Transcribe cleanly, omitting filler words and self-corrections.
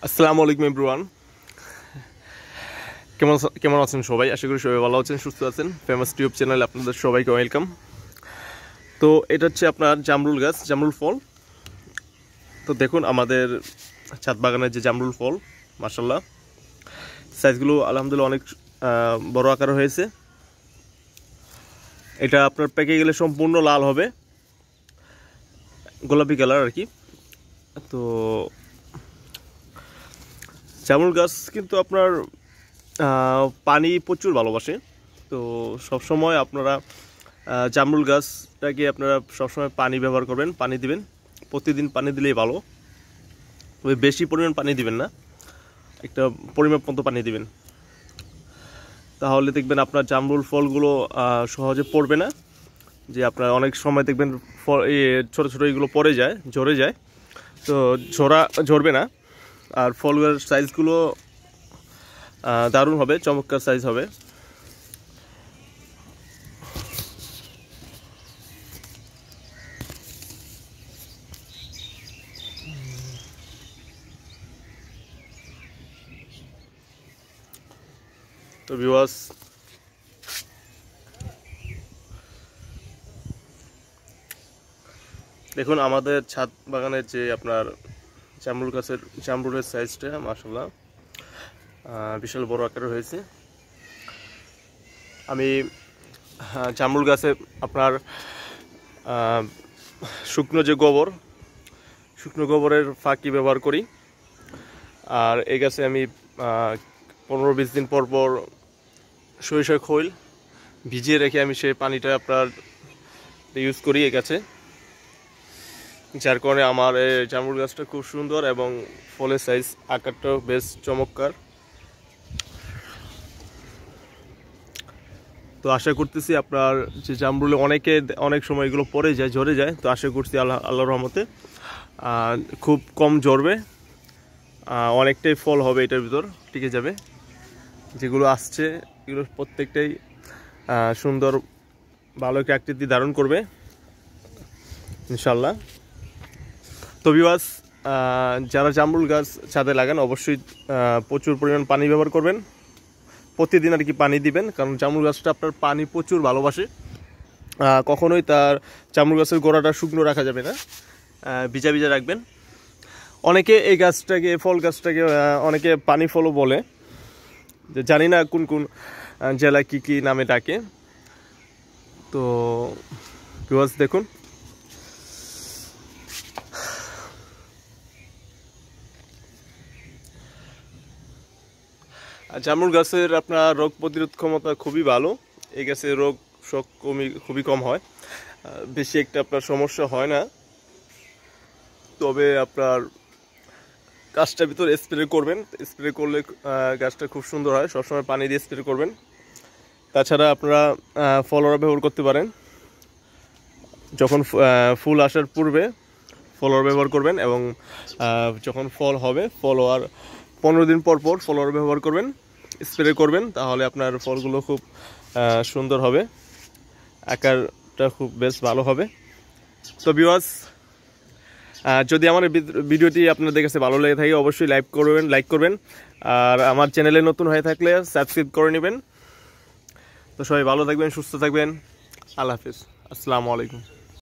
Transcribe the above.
আসসালামু আলাইকুম এভরিওয়ান। কেমন কেমন আছেন সবাই? আশা করি সবাই ভালো আছেন, সুস্থ আছেন। ফেমাস টিউব চ্যানেলে আপনাদের সবাইকে ওয়েলকাম। তো এটা হচ্ছে আপনার জামরুল গাছ, জামরুল ফল। তো দেখুন আমাদের ছাদ বাগানের যে জামরুল ফল, মাশাআল্লাহ সাইজগুলো আলহামদুলিল্লাহ অনেক বড় আকার হয়েছে। এটা আপনার পেকে গেলে সম্পূর্ণ লাল হবে, গোলাপি কালার আর কি। তো জামরুল গাছ কিন্তু আপনার পানি প্রচুর ভালোবাসে। তো সবসময় আপনারা জামরুল গাছটাকে আপনারা সবসময় পানি ব্যবহার করবেন, পানি দিবেন। প্রতিদিন পানি দিলেই ভালো, তবে বেশি পরিমাণ পানি দিবেন না, একটা পরিমাপ মতো পানি দিবেন। তাহলে দেখবেন আপনার জামরুল ফলগুলো সহজে পড়বে না। যে আপনার অনেক সময় দেখবেন ছোটো ছোটো এগুলো পড়ে যায়, ঝরে যায়, তো ঝরবে না। আর ফলগুলোর সাইজগুলো দারুণ হবে, চমৎকার সাইজ হবে। তো ভিউয়ার্স, দেখুন আমাদের ছাদ বাগানের যে আপনার জামরুলের সাইজটা মাশাআল্লাহ বিশাল বড় আকারে হয়েছে। আমি জামরুল গাছে আপনার শুকনো গোবরের ফাঁকি ব্যবহার করি। আর এই গাছে আমি 15-20 দিন পর পর সরিষার খৈল ভিজিয়ে রেখে আমি সেই পানিটা আপনার ইউজ করি এই গাছে, যার কারণে আমার এই জামরুল গাছটা খুব সুন্দর এবং ফলের সাইজ আকারটাও বেশ চমৎকার। তো আশা করতেছি আপনার যে জামরুলে অনেক সময় এগুলো পড়ে যায়, ঝরে যায়, তো আশা করছি আল্লাহর রহমতে খুব কম ঝরবে, অনেকটাই ফল হবে এটার ভিতর, টিকে যাবে। যেগুলো আসছে এগুলো প্রত্যেকটাই সুন্দর ভালো একটা আকৃতি ধারণ করবে ইনশাল্লাহ। তো ভিউয়ার্স, যারা জামরুল গাছ ছাদে লাগান অবশ্যই প্রচুর পরিমাণ পানি ব্যবহার করবেন, প্রতিদিন আর কি পানি দিবেন, কারণ জামরুল গাছটা আপনার পানি প্রচুর ভালোবাসে। কখনোই তার জামরুল গাছের গোড়াটা শুকনো রাখা যাবে না, ভিজা ভিজা রাখবেন। অনেকে এই ফল গাছটাকে অনেকে পানি ফলও বলে, যে জানি না কোন কোন জেলায় কি নামে ডাকে। তো ভিউয়ার্স দেখুন, জামরুল গাছের আপনার রোগ প্রতিরোধ ক্ষমতা খুবই ভালো। এই গাছের রোগ শোক খুবই কম হয়, বেশি একটা আপনার সমস্যা হয় না। তবে আপনার গাছটার ভিতর স্প্রে করবেন, স্প্রে করলে গাছটা খুব সুন্দর হয়। সবসময় পানি দিয়ে স্প্রে করবেন। তাছাড়া আপনারা ফলোয়ার ব্যবহার করতে পারেন, যখন ফুল আসার পূর্বে ফলোয়ার ব্যবহার করবেন, এবং যখন ফল হবে ফলোয়ার 15 দিন পর পর ফলোয়ার ব্যবহার করবেন, স্প্রে করবেন, তাহলে আপনার ফলগুলো খুব সুন্দর হবে, আকারটা খুব বেশ ভালো হবে। তো ভিউয়ার্স, যদি আমার ভিডিওটি আপনাদের কাছে ভালো লেগে থাকে অবশ্যই লাইক করবেন, আর আমার চ্যানেলে নতুন হয়ে থাকলে সাবস্ক্রাইব করে নেবেন। তো সবাই ভালো থাকবেন, সুস্থ থাকবেন। আল্লাহ হাফিজ, আসসালামু আলাইকুম।